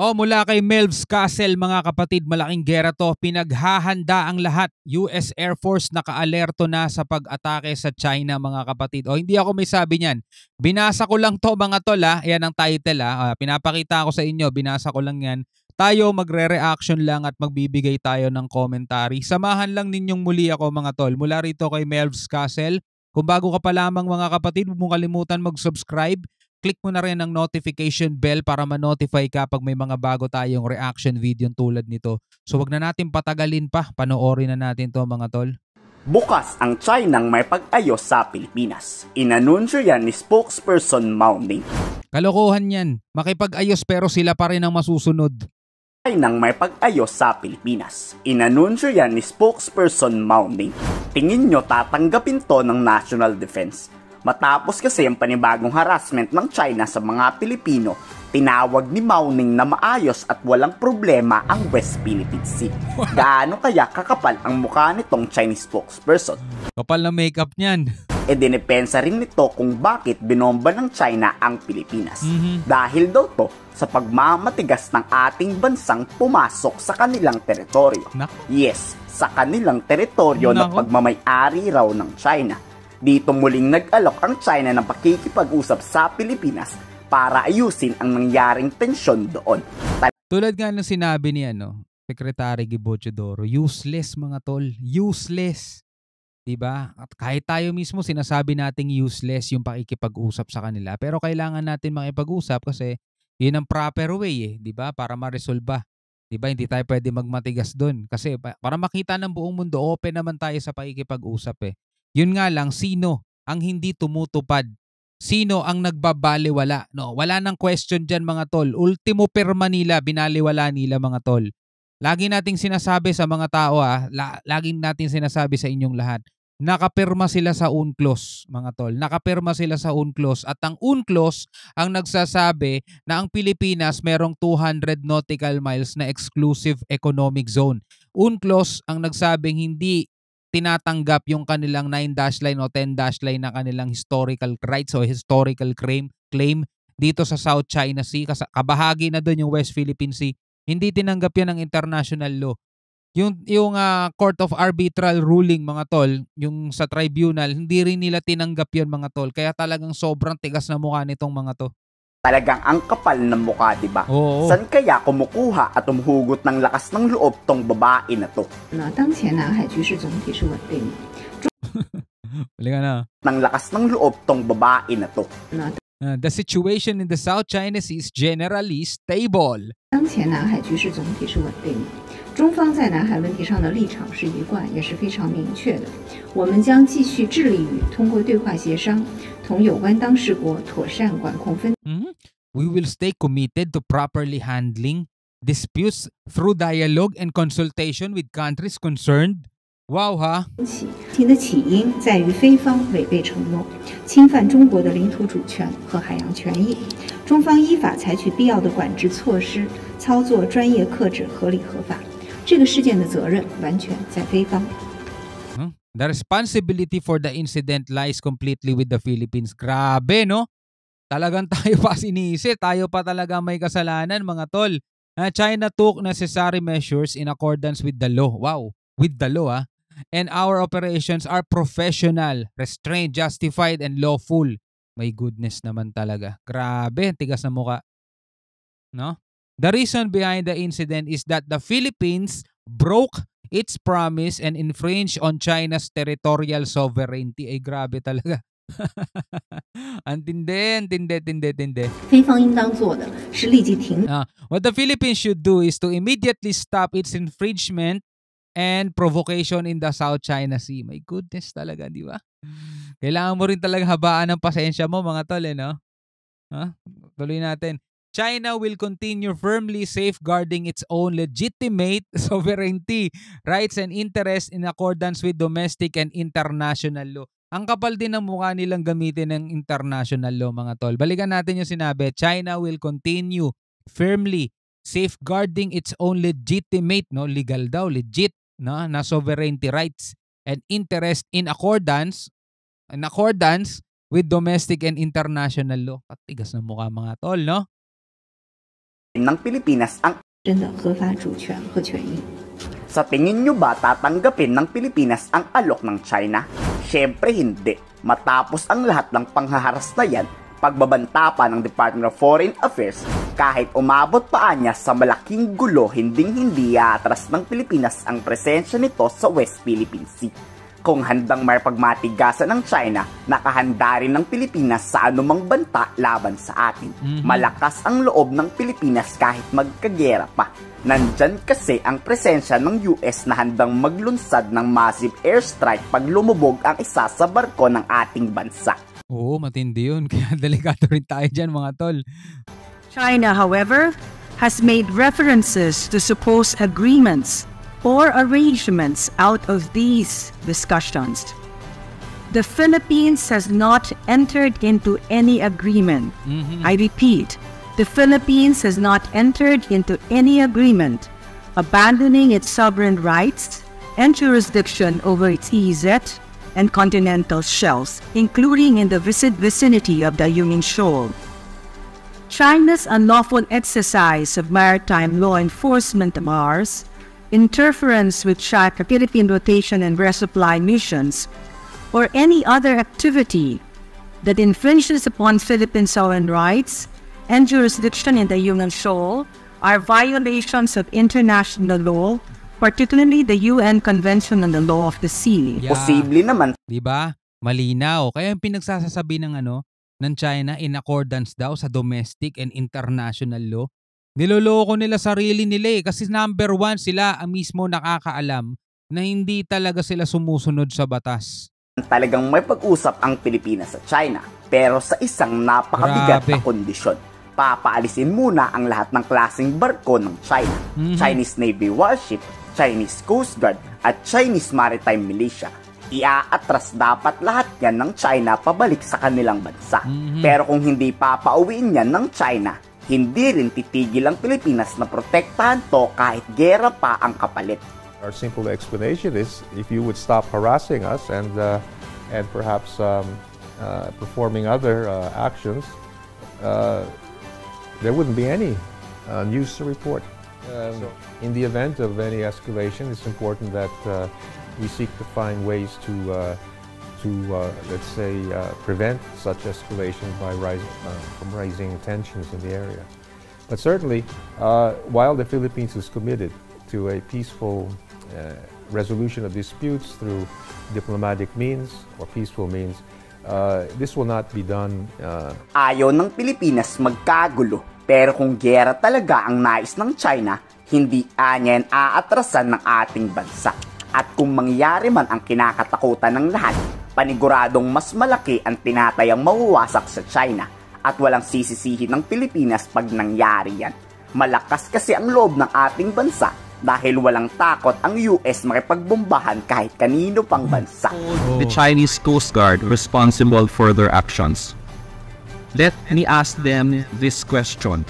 Mula kay Melvs Castle mga kapatid, malaking gera to. Pinaghahanda ang lahat. US Air Force nakaalerto na sa pag-atake sa China mga kapatid. Hindi ako may sabi niyan. Binasa ko lang to mga tol ha. Yan ang title ha. Pinapakita ko sa inyo, binasa ko lang yan. Tayo magre-reaction lang at magbibigay tayo ng commentary. Samahan lang ninyong muli ako mga tol. Mula rito kay Melvs Castle. Kung bago ka pa lamang mga kapatid, huwag mong kalimutan mag-subscribe. Click mo na rin ang notification bell para ma-notify ka pag may mga bago tayong reaction video tulad nito. So wag na natin patagalin pa, panoorin na natin to mga tol. Bukas ang Chinang may pag-ayos sa Pilipinas. Inanunsyo yan ni spokesperson Mao Ning. Kalokohan yan, makipag-ayos pero sila pa rin ang masusunod. Chinang may pag-ayos sa Pilipinas. Inanunsyo yan ni spokesperson Mao Ning. Tingin nyo tatanggapin to ng National Defense? Matapos kasi ang panibagong harassment ng China sa mga Pilipino, tinawag ni Mao Ning na maayos at walang problema ang West Philippine Sea. Gaano kaya kakapal ang mukha nitong Chinese spokesperson? Kapal na makeup niyan. Dinipensa rin nito kung bakit binomba ng China ang Pilipinas. Dahil daw to sa pagmamatigas ng ating bansang pumasok sa kanilang teritoryo. Yes, sa kanilang teritoryo na pagmamay-ari raw ng China. Dito muling nag-alok ang China ng pakikipag-usap sa Pilipinas para ayusin ang nangyaring tensyon doon. Tulad nga ng sinabi ni Secretary Gibo Teodoro, useless mga tol, useless. Diba? At kahit tayo mismo sinasabi nating useless yung pakikipag-usap sa kanila, pero kailangan natin makipag-usap kasi yun ang proper way diba? Para ma-resolve. Diba? Hindi tayo pwede magmatigas doon kasi para makita ng buong mundo, open naman tayo sa pakikipag-usap Yun nga lang, sino ang hindi tumutupad? Sino ang nagbabaliwala? No, wala nang question dyan mga tol. Ultimo pirma nila, binaliwala nila mga tol. Lagi nating sinasabi sa mga tao laging natin sinasabi sa inyong lahat, nakapirma sila sa UNCLOS mga tol. Nakapirma sila sa UNCLOS at ang UNCLOS ang nagsasabi na ang Pilipinas merong 200 nautical miles na exclusive economic zone. UNCLOS ang nagsabing hindi tinatanggap yung kanilang 9-dash line o 10-dash line na kanilang historical rights o historical claim dito sa South China Sea. Kabahagi na doon yung West Philippine Sea. Hindi tinanggap yan ng international law. Yung Court of Arbitral Ruling mga tol, yung sa tribunal, hindi rin nila tinanggap yan mga tol. Kaya talagang sobrang tigas na mukha nitong mga to. Talagang ang kapal ng mukha, diba? Oo. San kaya kumukuha at umuhugot ng lakas ng loob tong babae na to? Ng lakas ng loob tong babae na to. The situation in the South China Sea is generally stable. 当前南海局势总体是稳定的，中方在南海问题上的立场是一贯也是非常明确的。我们将继续致力于通过对话协商，同有关当事国妥善管控分。We will stay committed to properly handling disputes through dialogue and consultation with countries concerned. Wow 题的起因在于非方违背承诺，侵犯中国的领土主权和海洋权益。中方依法采取必要的管制措施，操作专业克制，合理合法。这个事件的责任完全在非方。The responsibility for the incident lies completely with the Philippines. Grabe, no? Talagang tayo pa sinisi. Tayo pa talaga may kasalanan, mga tol. China took necessary measures in accordance with the law. Wow. With the law, And our operations are professional, restrained, justified, and lawful. My goodness naman talaga. Grabe, tigas na mukha. No? The reason behind the incident is that the Philippines broke its promise and infringed on China's territorial sovereignty. Ay, grabe talaga. Tindi. What the Philippines should do is to immediately stop its infringement and provocation in the South China Sea. My goodness talaga, di ba? Kailangan mo rin talaga habaan ng pasensya mo, mga tol, no? Tuloy natin. China will continue firmly safeguarding its own legitimate sovereignty, rights, and interests in accordance with domestic and international law. Ang kapal din ng mukha nilang gamitin ng international law, mga tol. Balikan natin yung sinabi. China will continue firmly safeguarding its own legitimate, legal daw, legit, na sovereignty rights and interest in accordance with domestic and international law. Patigas na mukha, mga tol, no? ng Pilipinas ang 真的合法主权和权益。 Sa tingin nyo ba tatanggapin ng Pilipinas ang alok ng China? Syempre hindi. Matapos ang lahat ng panghaharas na yan, pagbabanta pa ng Department of Foreign Affairs, kahit umabot pa niya sa malaking gulo, hinding-hindi atras ng Pilipinas ang presensya nito sa West Philippine Sea. Kung handang marpagmatigasan ng China, nakahanda rin ng Pilipinas sa anumang banta laban sa atin. Malakas ang loob ng Pilipinas kahit magkagera pa. Nandyan kasi ang presensya ng US na handang maglunsad ng massive airstrike pag lumubog ang isa sa barko ng ating bansa. Oo, matindi yun. Kaya delikado rin tayo dyan, mga tol. China, however, has made references to supposed agreements or arrangements out of these discussions. The Philippines has not entered into any agreement. I repeat, the Philippines has not entered into any agreement abandoning its sovereign rights and jurisdiction over its EEZ and continental shelves, including in the vicinity of the Yunnan Shoal. China's unlawful exercise of maritime law enforcement bars, interference with Philippine rotation and resupply missions, or any other activity that infringes upon Philippine sovereign rights and jurisdiction in the Yunnan Shoal are violations of international law, particularly the UN Convention on the Law of the Sea. Yeah. Posible naman. Diba? Malinaw. Kaya yung pinagsasabi ng ng China in accordance daw sa domestic and international law, niloloko nila sarili nila kasi number one sila ang mismo nakakaalam na hindi talaga sila sumusunod sa batas. Talagang may pag-usap ang Pilipinas sa China, pero sa isang napakabigat na kondisyon. Papaalisin muna ang lahat ng klaseng barko ng China. Chinese Navy warship, Chinese Coast Guard at Chinese Maritime Militia. Iaatras dapat lahat yan ng China pabalik sa kanilang bansa. Pero kung hindi papauwiin yan ng China, hindi rin titigil ang Pilipinas na protektahan to kahit gera pa ang kapalit. Our simple explanation is if you would stop harassing us and perhaps performing other actions, there wouldn't be any news to report. In the event of any escalation, it's important that we seek to find ways to let's say, prevent such escalation by from rising tensions in the area. But certainly, while the Philippines is committed to a peaceful resolution of disputes through diplomatic means or peaceful means, this will not be done. Ayaw ng Pilipinas magkagulo, pero kung gera talaga ang nais ng China, hindi anyan aatrasan ng ating bansa. At kung mangyari man ang kinakatakutan ng lahat, paniguradong mas malaki ang tinatayang mawawasak sa China at walang sisisihin ng Pilipinas pag nangyari yan. Malakas kasi ang loob ng ating bansa dahil walang takot ang US makipagbombahan kahit kanino pang bansa. The Chinese Coast Guard responsible for their actions. Let me ask them this question.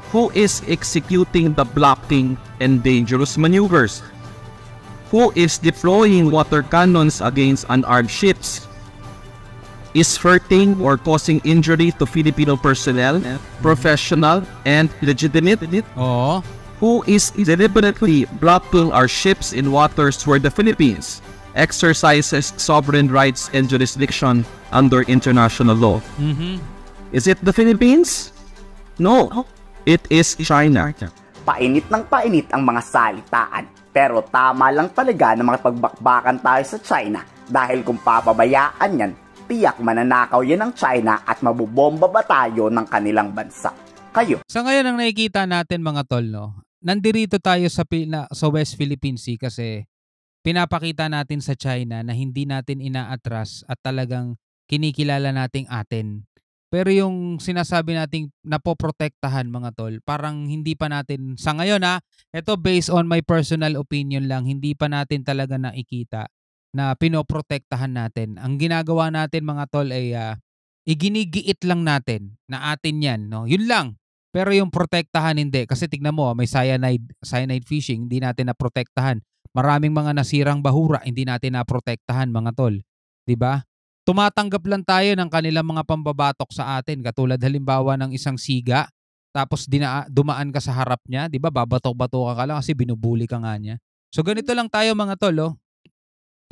Who is executing the blocking and dangerous maneuvers? Who is deploying water cannons against unarmed ships? Is hurting or causing injury to Filipino personnel, professional and legitimate? Oo. Who is deliberately blocking our ships in waters where the Philippines exercises sovereign rights and jurisdiction under international law? Is it the Philippines? No, it is China. Painit ng painit ang mga salitaan, pero tama lang talaga na makipagbakbakan tayo sa China dahil kung papabayaan yan, tiyak mananakaw yan ng China at mabubomba ba tayo ng kanilang bansa. Kayo? Sa ngayon ang nakikita natin mga tol, no? Nandirito tayo sa West Philippine Sea kasi pinapakita natin sa China na hindi natin inaatras at talagang kinikilala nating atin. Pero yung sinasabi nating napoprotektahan mga tol, parang hindi pa natin, sa ngayon ito based on my personal opinion lang, hindi pa natin talaga nakikita na pinoprotektahan natin. Ang ginagawa natin mga tol ay iginigiit lang natin na atin yan. No? Yun lang. Pero yung protektahan hindi. Kasi tignan mo, may cyanide fishing, hindi natin naprotektahan. Maraming mga nasirang bahura, hindi natin naprotektahan mga tol. Diba? Tumatanggap lang tayo ng kanilang mga pambabatok sa atin. Katulad halimbawa ng isang siga tapos dumaan ka sa harap niya, 'di ba? Babatok-batokan ka lang kasi binubuli ka nga niya. So ganito lang tayo mga tol, oh.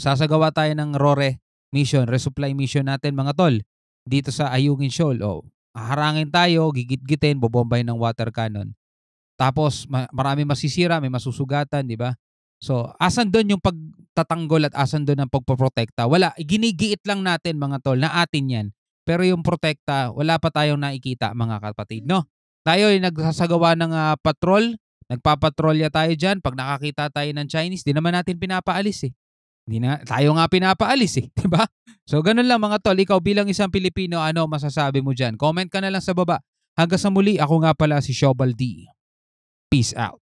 Sasagawa tayo ng RORE mission, resupply mission natin mga tol. Dito sa Ayungin Shoal, oh. Haharangin tayo, gigit-gitin, bobombahin ng water cannon. Tapos marami masisira, may masusugatan, 'di ba? So, asan doon yung pagtatanggol at asan doon ang pagpoprotekta? Wala, ginigiit lang natin mga tol na atin 'yan. Pero yung protekta, wala pa tayong nakikita mga kapatid, no? Tayo ay nagsasagawa ng patrol, nagpapatrolya tayo diyan. Pag nakakita tayo ng Chinese, di naman natin pinapaalis eh. Tayo nga pinapaalis eh, 'di ba? So ganun lang mga tol, ikaw bilang isang Pilipino, ano masasabi mo diyan? Comment ka na lang sa baba. Hanggang sa muli, ako nga pala si Shobal D. Peace out.